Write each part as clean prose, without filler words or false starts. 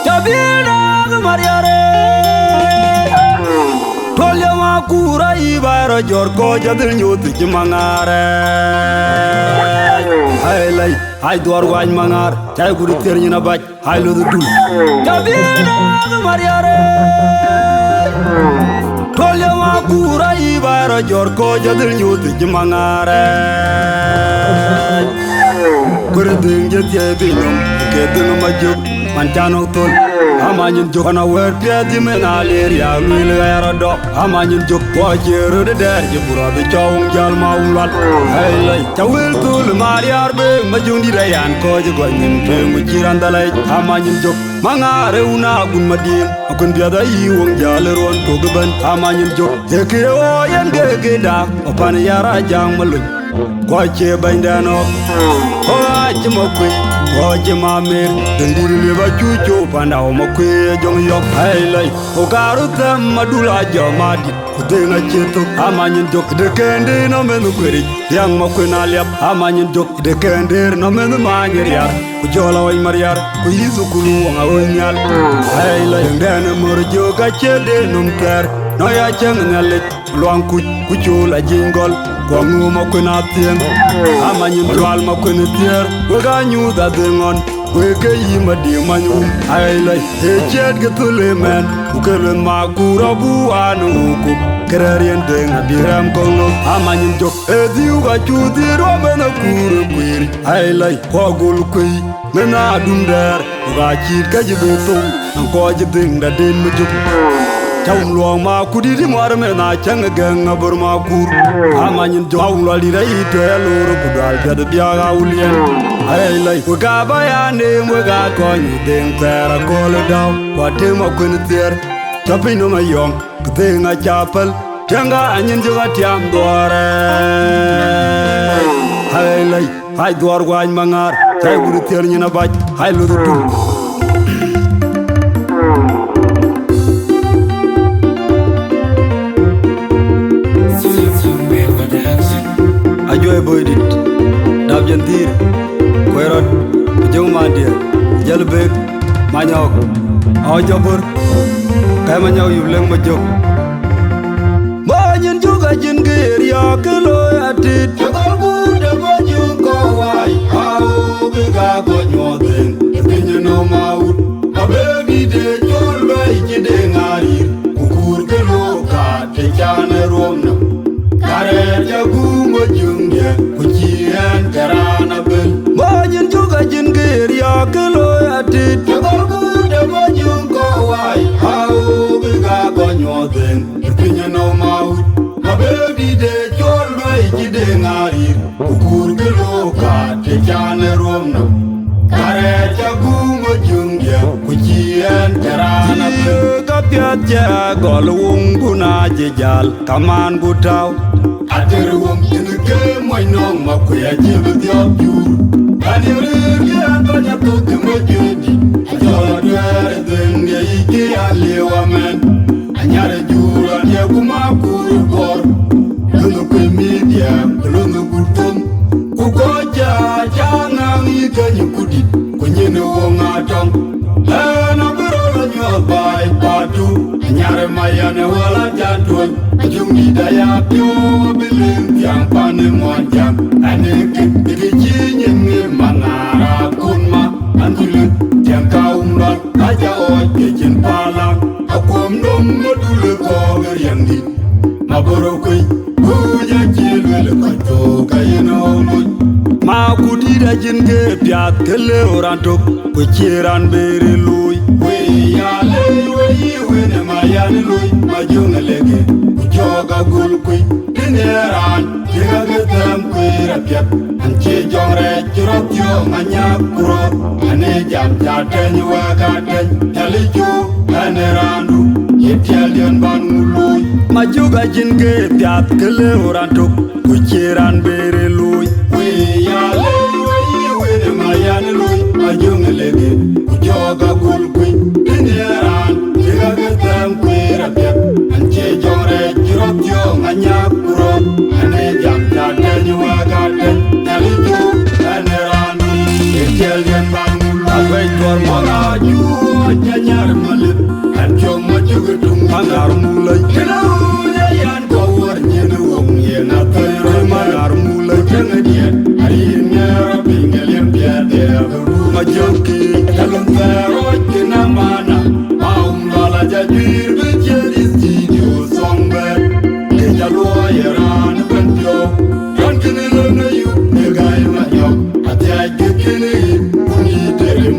Tabira Mariare Tolya makura ibara jorko jadil nyuti mangare Hai lai hai duar wany mangar chay guru terni na baj hai lo du Tabira Mariare Tolya makura ibara jorko jadil nyuti mangare Kurding jatye binum kedung majuk Mantano tol Amanyin juk Ana wer piadi men alir ya Luil gaya do Amanyin juk Wajir de der Jibura de chawung jal maulal Hey lay Chawil tul Mariar be Majung di rayan Ko jigwanyin Ke mujiran dalay Amanyin juk Mangare una gun madin Akun biada iwong jaleron Togeban Amanyin juk Eke o yan gege dak Opan yara jang malun Kwache bandano Kwache mokwe Kwache mamir Dendiri leba chucho Panda o mokwe jong yok Hailai Okaru tem madula jamadi Kutenga cheto Amanyin jok Dekende no menu kweri Yang mokwe na liap Amanyin jok Dekende no menu manyir yar Kujola wa imariar Kuyizu kulu wanga wanyal Hailai Dene murjo kachede numter No ya cheng ngalit Luang kuchula jingol Kwangu makwena tieng Amanyin dwal makwena tier Wega nyu da dengon Wega yima di manyu Ailai Echet getule men Ukele makura buwanu uku Kerarien deng abiram konglo Amanyin jok Edi uga chuti Robena kuru kwiri Ailai Kwagul kwi Mena dunder Uga chit kajibetung Angko jideng da den mujuk Chawum luang ma kudiri muarme na chang gang abur ma kur Amanyin jo Chawum lali da ito ya loro kudal Gada biaga ulien Ay lay Wega bayane Wega konyi deng tera kole daw Wate ma kwen tier Chapi no ma yong Kute nga chapel Tianga anyin juga tiam duare Ay lay Hay duar wany mangar Chay guru tier nyina baj Hay ludu tul Ajoy boydit Dab jantir Koyrot Jung mandir Jalbek Manyok Aw jabur Kay manyaw yubleng majok Banyin juga jin gir ya kelo atit Jagol gude bajung kawai Hau biga konyodeng Kinyo no maut Abegi de jolbay jide ngarir Kukur kelo ka te chane romna Kare jagung wajungnya Kucian karana bel Banyin juga jin gir ya kelo atit Jagol gude bajung kawai Hau biga konyodeng Kinyo no maut Abegi de jolbay jide ngarir Kukur kelo ka te chane romna Kare jagung wajungnya Kucian karana bel Kapiat ja gol wungu na jejal Kaman butaw Aterwom inke moy nong makuya jibu diop jur Anirir kia banya toke majudi Ajala dwere denge iki aliwa men Anyare jura nye kumakuru gor Lunu kwe media, lunu gutum Kukoja jangang ike nyukudit Kunyene wonga tong Lena birola nyobai patu Anyare mayane wala jatuan Ajungi daya pyo bilim tiang pane monjang Aneke bigi jinye mangara kunma Antulut tiang kaumbat Aja oj kecin palang Akom nom module koger yang dit Maboro kui Uja chilwele kato kayena omuj Ma kudira jinge piat kele orantok Kuchiran beri lui Wei ya le wei wene mayani lui Majunga lege Kuchoga gul kui Dineran Tiga getam kui rapiat Anche jongre churot yo manyak kurot Ane jam jateny wakateny Talichu ane randu Yetialian ban ngului Majuga jinge piat kele orantok Kuchiran beri lui Wei ya le wei wene mayani lui Majunga lege Kuchoga gul kui Dineran Tiga getam kui rapiat Anche jongre churot yo manyak kurot Ane jam jateny wakateny Talichu ane randu Yetialian ban ngului tor mana ju janyar malip an chom ma jugutum manar mulai kina ya yan ko war nyen wong ye na tay manar mulai kina diet ari ne rabbi ngelem dia de ma jonki talon taro kina mana maum bala jajir be jeri studio songbe ke jalo yaran bantyo yan kina na yu ne gai ma yo atya kini uni terim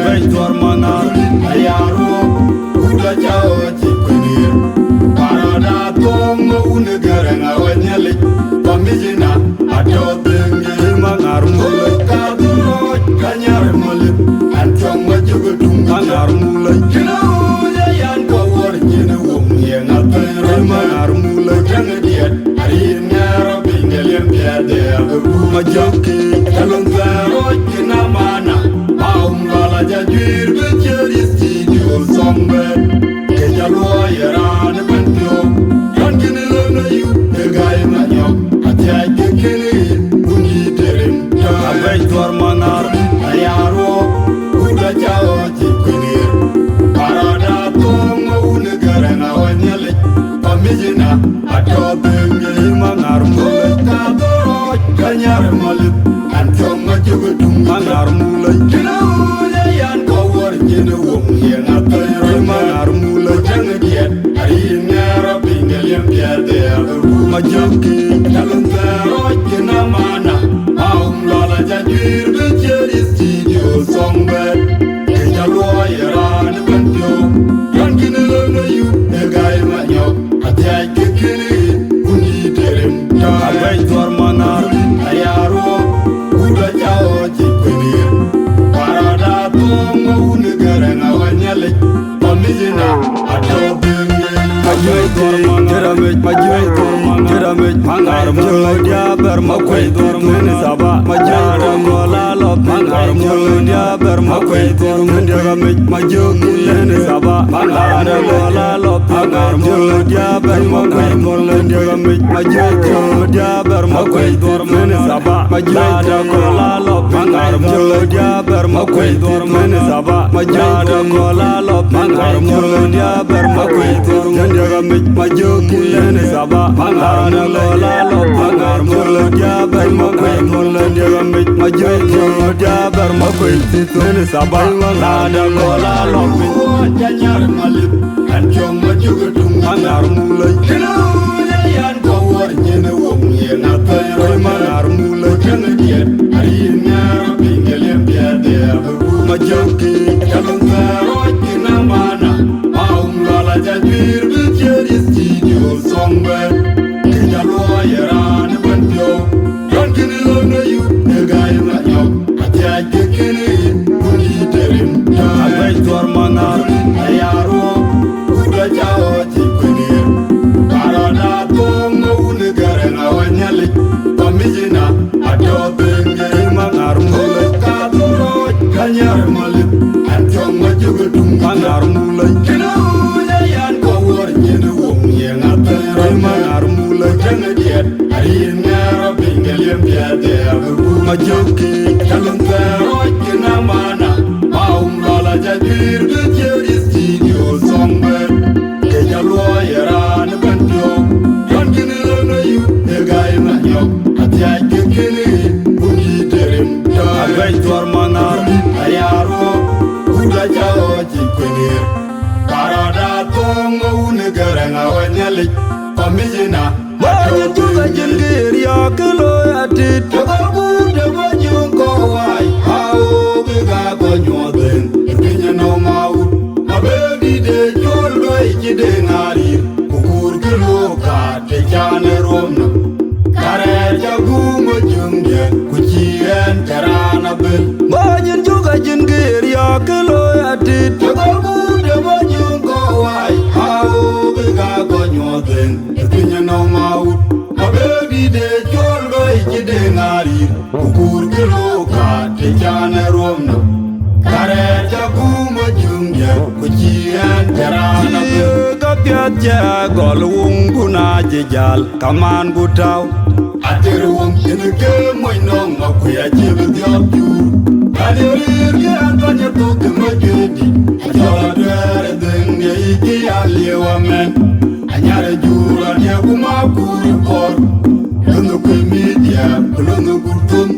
ay tor manar ayaro uda jao chikunir parada tomo une garanga wanyali pamijina atodenge manar mulai kaduro kanyar mulai antom wajugutum manar mulai kina yan ko war jina wong yang atere manar mulai kanga diet ari ngaro bingelem biade abu majoki talon zaro kina mana maum bala jajir becheri studio sombe ke jalo yaran bantyo yan kini lana yu de gai manyo atya kini undi terim abay tor manar ayaro uda jao chikunir parada tomo une garana wanyale pamijina atobenge manar mulai kadoro kanyar malip antom majugutum manar mulai kina yan ko war jene wong ye na tay manar mulai jang diet ari ngara bingelem biade abu majoki talon taro kina mana maum lala jajir be jeri studio sombe ke jalo yaran bantyo yan kini lana yu de gai manyo atya kini undi terim abay tor manar ayaro uda jao chikunir parada tomo une garanga wanyale pamijina atobenge majoite jeramej pangar mudia ber makwai tor mun saba majara kola lo pangar mudia ber makwai tor mun jeramej majoki len saba pangar kola lo pangar mudia ber makwai tor mun jeramej majoki mudia ber makwai tor mun saba majara kola lo pangar mudia ber makwai tor mun saba majara kola lo pangar mudia ber makwai tor mun jeramej majoki len saba pangar kola lo pangar mudia ber makwai tor mun jeramej majoki mudia ber makwai tor saba pangar kola lo janyar malip an chom majugutum pangar mulai kina yan ko war nyene wong ye na tay manar mulai kina diet ari ngara bingelem biade abu majoki talon taro kina mana maum lala jajir be jeri studio sombe ke jalo yaran bantyo yan kini lana yu de gai manyo atya kini undi terim abay tor manar ayaro uda jao chikunir parada tomo une garanga wanyali pamijina atobenge manar mulai kaduro kanyar malip antom majugutum manar mulai kina yan ko war jene wong yang atere manar mulai kanga diet ari ngara bingelem biade abu majoki talon taro kina mana maum lala jajir be jeri studio sombe ke jalo yaran bantyo yan kini lana yu de gai manyo atya kini undi terim abay tor manar ayaro uda jao chikunir parada tomo une garanga wanyali pamijina matuga jingir ya kilo atit tababu de bajun ko wai hao biga ko nyoden pinya no mau abedi de joldo ikide ngari kukur kilo ka te jane romna kare jagu mojunge kuchien tarana bel bajin juga jingir ya kilo atit tababu de bajun ko wai hao biga ko nyoden pinya no mau abedi de joldo ikide ngari kukur kilo ka te jane romna kare jagu mojunge kuchien tarana bel kapiat ja gol wunguna jejal kaman butaw ater wong kene ke moy no makuya jebe diop jur adir ge antanya to kuri kor Lono kwe media lono gurtum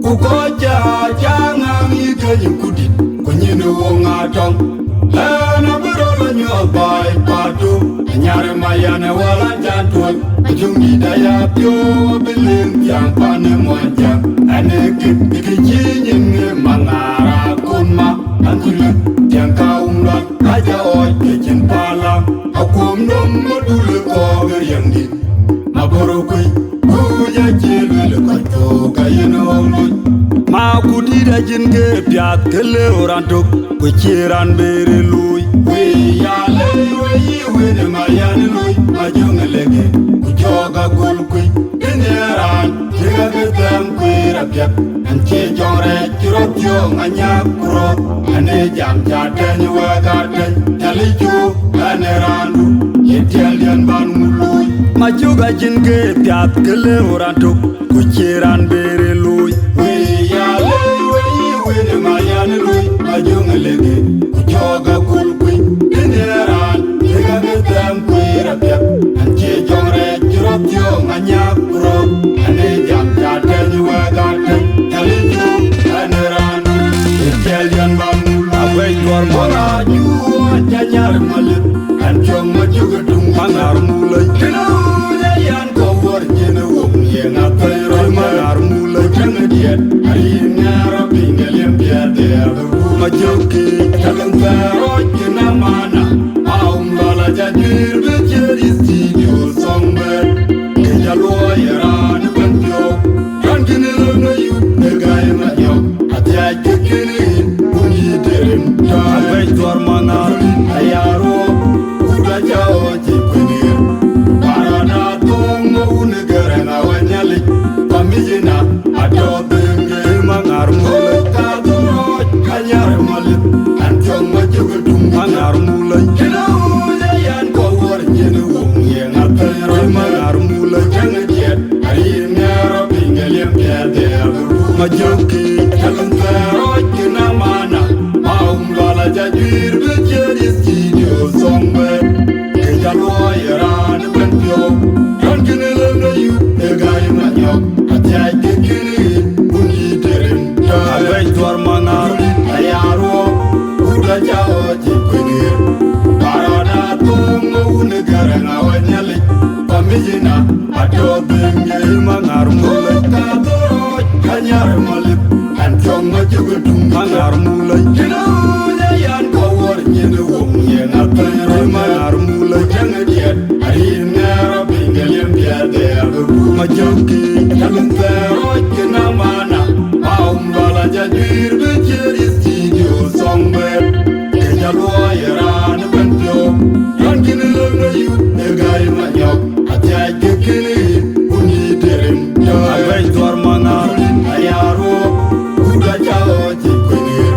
Kukoja jangang ikanyi kudit Kunyini wonga tong Lana berolo nyobai padu Nyare mayane wala jantuan Jungi daya pyo biling yang pane monjang Ane kip jinyi mangara kunma Angkulit yang kaum lot Aja oi kecin palang Akum nom module koger yang di Maboro kui Kuja jilu le kato kayeno ului Ma kudida jinge piat kele orantok Kuchiran bere lui We ya le we de mayane lui Majunga lege Kujoga gul kui Ineran Jiga getam kui rapiak Anche jongre jirot yong anyak kurot Ane jam jaten wagaten Jaliju ane randu Yetialian ban mului Majuga jinge piat kele orantok Kuchiran bere lui We ya le we de mayane lui Majunga lege Kujoga gul kui Ineran Jiga getam kui rapiak Anche jongre jirot yong anyak kurot Ane jam jaten wagaten Jaliju ane randu Yetialian ban mului Away dor mona juwa janyar malit Anjong majuga dung mangar mulai Kena yan kawar jene wong Yang atai roy mangar mulai Jangan diet Hari ngara bingal yang biade Majuki Jalan teroj jena mana Aum lala jajir Bejeri studio songbed Kejalua yaran bantyo Kan kini lana yu Negai matyok Atiai kekini Bunyi derim Away dor mangar Ayaro Uda jao jikunir Parana tongo unegereng awanyalik Pamijina ado denge Mangar mulai Kadoroj kanyar malit Anjong majugudung Mangar mulai Kena uja yan kawar jene wong Yang atai roy mangar mulai Jangan diet Hari ngara bingal yang biade Majuki Jalan teroj kena mana Maum lala jajir Bejeri studio songbed Kejalua yaran bantyo Kan kini lana yu Negai manyok Atiai kekini Bunyi derim Away dor mangar Ayaro Uda jao jikunir Parana tongo unegereng awanyalik Pamijina ado denge Mangar mulai Kadoroj kanyar malip Anjong majugudung Mangar mulai Kena uja yan kawar jene wong Yang atai roy mangar mulai Jangan diet Hari ngara bingal yang biade Majuki Jalan teroj kena mana Maum bala jajir Bejeri studio songbed Kejalua yaran bantyo Kan kini lana yu Negai manyok Atiai kekini Bunyi derim Away dor mangar Ayaro Uda jao jikunir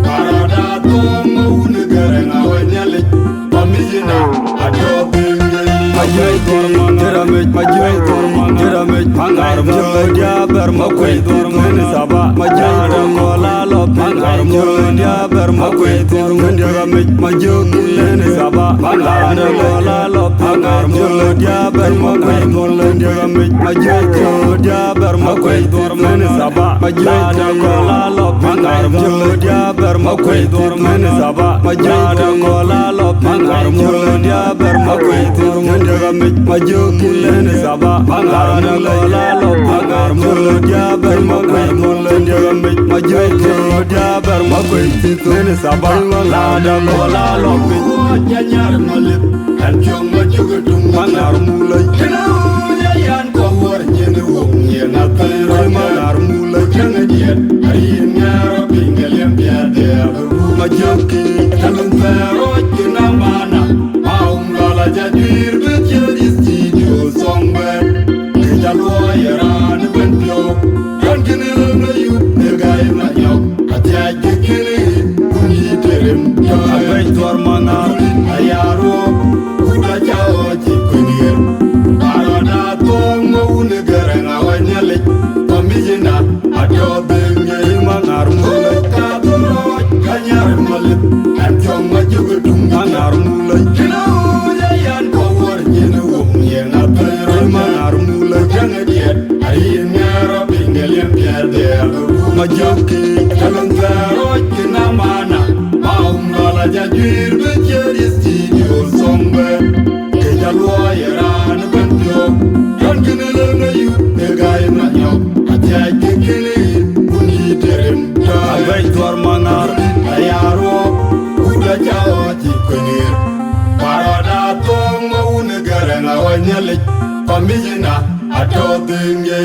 Parada tongo unegereng awanyalik Pamijina ado bengel Away dor mangar Away dor mangar Mangar mulai bermakwai turun saba Majada kola lop Mangar mulai bermakwai turun diramik Majukin saba Mangar kola lop Mangar mulai bermakwai turun diramik Majukin bermakwai turun saba Majada kola lop Mangar mulai bermakwai turun saba Majada kola lop Mangar mulai bermakwai turun diramik Majukin saba Mangar mulai lop Mangar mulai bermakwai turun diramik Majukin bermakwai turun saba Lada kola lop Janyar malip Anjong majugudung Mangar mulai Kena uja yan kawar jene wong Yang atai roy mangar mulai Jangan diet Hari ngara bingal yang biade Majuki Jalan teroj kena mana Maum lala jajir Bejeri studio songbed Kejalua yaran bantyo Kan kini lana yu Negai manyok Atiai kekini Bunyi derim Away dor mangar Ayaro Uda jao jikunir Parana tongo unegereng awanyalik Pamijina ado denge Mangar mulai Kadoroj kanyar malit Anjong majugudung Mangar mulai Kena uja yan kawar jene wong Yang atai majoki kalangaro kinamana maumala jajir bejeri studio sombe ke jalwa yaran banjo yon kinele ngayu ne gay na nyo atya kekili uni terem albay dwar mangar ayaro uda jao tikunir parada tong maun garanga wanyalik pamijina atodinge